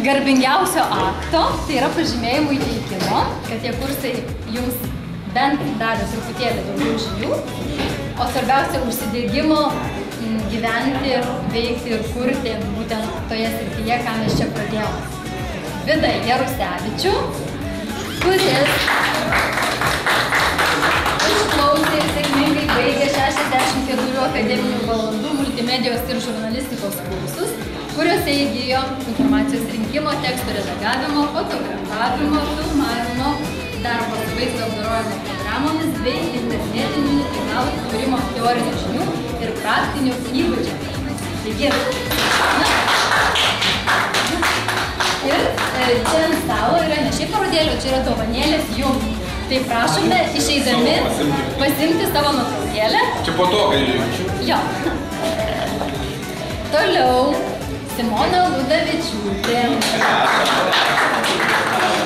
garbingiausio akto, tai yra pažymėjimų įteikimo, kad tie kursai jums bent davė truputėlį daugiau žinių, o svarbiausia užsidėgymo gyventi, veikti ir kurti būtent toje srityje, ką mes čia pradėjome. Vidą Jarusevičių, kuris išklausė ir sėkmingai baigė 64 akademinių valandų multimedijos ir žurnalistikos kursus, kuriuose įgijo informacijos rinkimo, tekstų redagavimo, fotografavimo, filmavimo, darbo su vaizdo apdorojimo programomis bei internetinių kanalų kūrimo teorinių žinių ir praktinių įgūdžių. Taigi, ir čia ant stalo yra ne šiaip parodėlių, čia yra dovanėlės jums. Tai prašome išeidami pasiimti savo nuotraukėlę. Čia po to, kai jo. Toliau Simona Ludavičiūtė.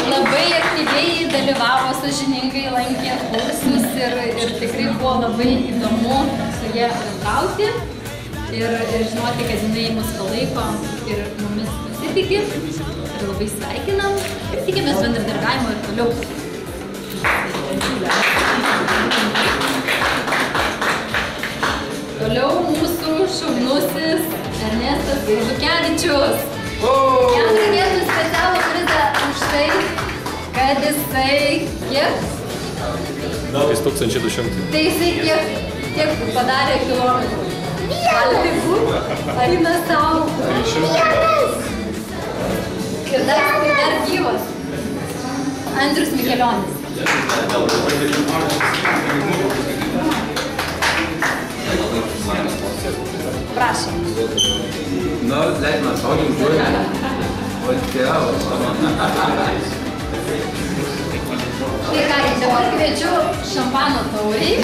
Labai aktyviai dalyvavo, sąžiningai lankė kursus ir tikrai buvo labai įdomu su jie bendrauti ir žinoti, kad jinai mus palaiko ir mumis pasitiki ir labai sveikinam ir tikimės bendradarbiavimo ir toliau. Toliau mūsų šaunusis Ernestas Gaižukevičius. Jam reikėtų specialų prizą už tai, kad jisai kiek? 3200. Tai jisai kiek padarė kilometrų? Eina savo. Ir dar gyvas. Andrius Mikelionis. Prašom. Nu, leid man saugiai žiūrė. O tėvas. Tai ką, dabar kviečiu šampano tauriai.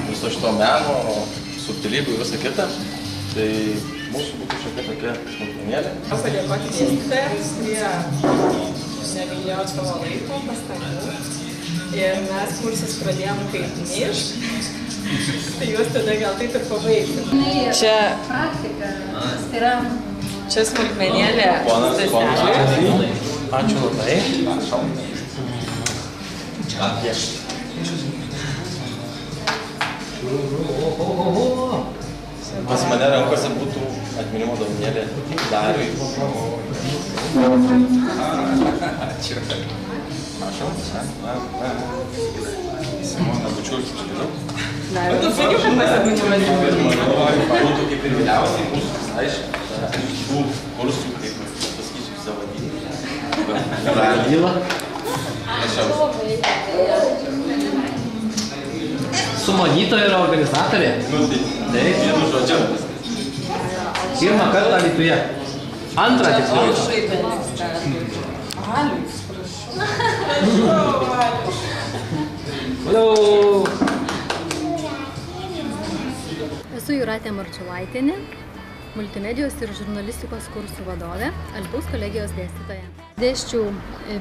Viso šito meno, subtilybių ir visą kitą. Tai mūsų būtų šiek tiek tokia smulkmenėlė. Padėkoti dėstytojams, kurie negailėjo savo laiko, pastangų. Ir mes kursus pradėjom kaip niš. Tai juos tada gal taip ir pabaigsim. Čia praktika. Tai yra... Čia smulkmenėlė Staseliui. Ačiū labai. Pas mane rankose būtų atminimo dovanėlė Dariui. Ačiū. Prašom. Simona Bučiūrčius skiriu. Tu sakiau, kad mes atminimas dovanėlė. Būtų kaip ir vėliausiai mūsų, aišku, tų kursų, kaip pasakysiu, savo dydį. Radylą. Sumanytoja ir organizatorė? Taip, vienu žodžiu. Pirmą kartą Alytuje. Antrą tiksliau. Alius, prašau. Hello. Esu Jūratė Marčiulaitienė, multimedijos ir žurnalistikos kursų vadovė, Alytaus kolegijos dėstytoja. Dėsčiau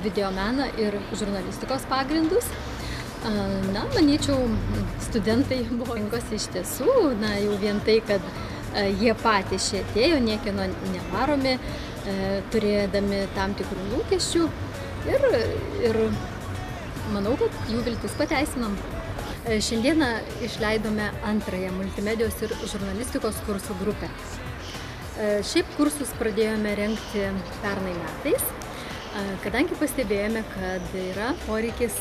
videomeną ir žurnalistikos pagrindus. Na, manyčiau, studentai buvo rinkosi iš tiesų, na, jau vien tai, kad jie patys čia atėjo, niekieno nevaromi, turėdami tam tikrų lūkesčių ir manau, kad jų viltis pateisinam. Šiandieną išleidome antrąją multimedijos ir žurnalistikos kursų grupę. Šiaip kursus pradėjome rengti pernai metais. Kadangi pastebėjome, kad yra poreikis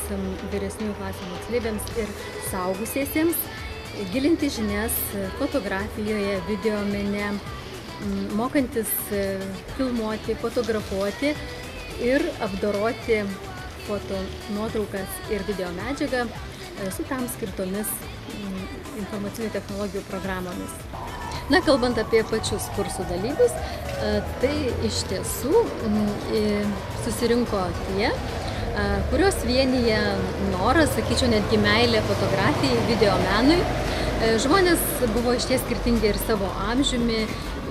vyresniųjų klasių moksleiviams ir suaugusiesiems gilinti žinias fotografijoje, videomene, mokantis filmuoti, fotografuoti ir apdoroti fotonuotraukas ir video medžiagą su tam skirtomis informacinių technologijų programomis. Na, kalbant apie pačius kursų dalyvius, tai iš tiesų susirinko tie, kurios vienyje noras, sakyčiau, netgi meilė fotografijai, videomenui. Žmonės buvo išties skirtingi ir savo amžiumi,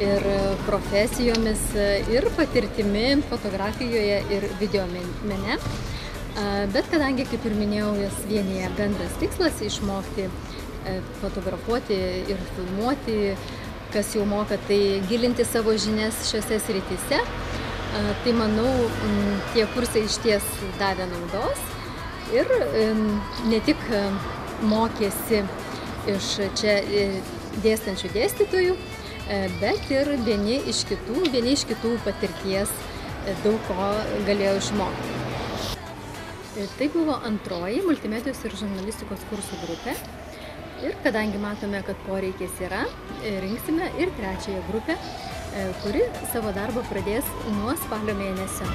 ir profesijomis, ir patirtimi fotografijoje ir videomene. Bet kadangi, kaip ir minėjau, jas vienyje bendras tikslas išmokti fotografuoti ir filmuoti, kas jau moka, tai gilinti savo žinias šiose srityse. Tai manau, tie kursai išties davė naudos ir ne tik mokėsi iš čia dėstančių dėstytojų, bet ir vieni iš kitų patirties daug ko galėjo išmokti. Tai buvo antroji multimedijos ir žurnalistikos kursų grupė. Ir kadangi matome, kad poreikis yra, rinksime ir trečiąją grupę, kuri savo darbą pradės nuo spalio mėnesio.